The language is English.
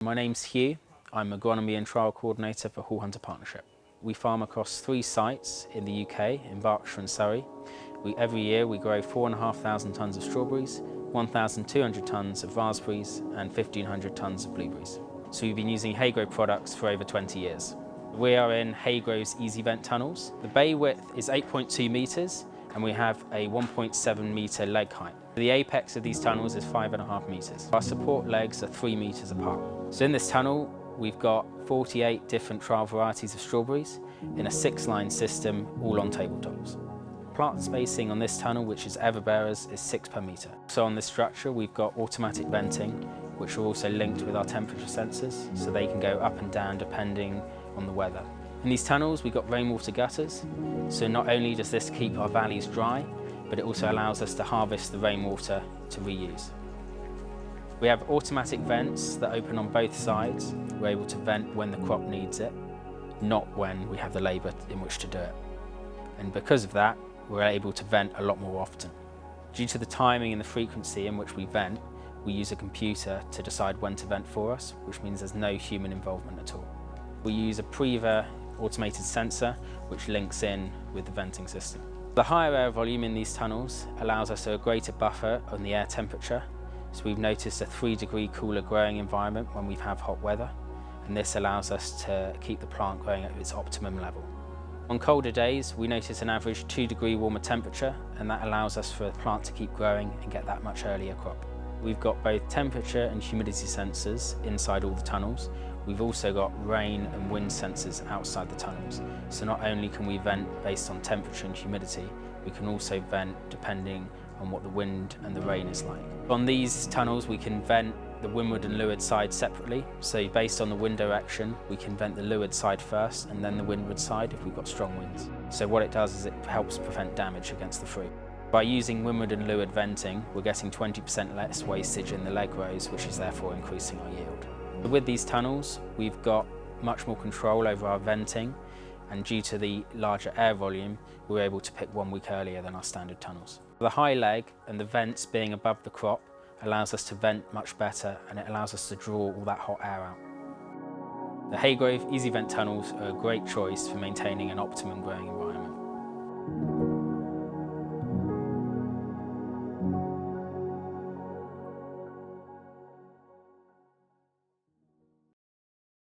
My name's Hugh. I'm Agronomy and Trial Coordinator for Hall Hunter Partnership. We farm across 3 sites in the UK, in Berkshire and Surrey. Every year we grow 4,500 tonnes of strawberries, 1,200 tonnes of raspberries and 1,500 tonnes of blueberries. So we've been using Haygrove products for over 20 years. We are in Haygrove's EZvent tunnels. The bay width is 8.2 metres and we have a 1.7 metre leg height. The apex of these tunnels is 5.5 metres. Our support legs are 3 metres apart. So in this tunnel we've got 48 different trial varieties of strawberries in a 6-line system, all on tabletops. Plant spacing on this tunnel, which is everbearers, is 6 per metre. So on this structure we've got automatic venting, which are also linked with our temperature sensors, so they can go up and down depending on the weather. In these tunnels we've got rainwater gutters, so not only does this keep our valleys dry, but it also allows us to harvest the rainwater to reuse. We have automatic vents that open on both sides. We're able to vent when the crop needs it, not when we have the labour in which to do it. And because of that, we're able to vent a lot more often. Due to the timing and the frequency in which we vent, we use a computer to decide when to vent for us, which means there's no human involvement at all. We use a Priva automated sensor, which links in with the venting system. The higher air volume in these tunnels allows us a greater buffer on the air temperature, so we've noticed a 3-degree cooler growing environment when we have hot weather, and this allows us to keep the plant growing at its optimum level. On colder days, we notice an average 2-degree warmer temperature, and that allows us for the plant to keep growing and get that much earlier crop. We've got both temperature and humidity sensors inside all the tunnels. We've also got rain and wind sensors outside the tunnels. So not only can we vent based on temperature and humidity, we can also vent depending on what the wind and the rain is like. On these tunnels we can vent the windward and leeward side separately. So based on the wind direction, we can vent the leeward side first and then the windward side if we've got strong winds. So what it does is it helps prevent damage against the fruit. By using windward and leeward venting, we're getting 20% less wastage in the leg rows, which is therefore increasing our yield. With these tunnels, we've got much more control over our venting, and due to the larger air volume, we're able to pick 1 week earlier than our standard tunnels. The high leg and the vents being above the crop allows us to vent much better, and it allows us to draw all that hot air out. The Haygrove EZvent tunnels are a great choice for maintaining an optimum growing environment.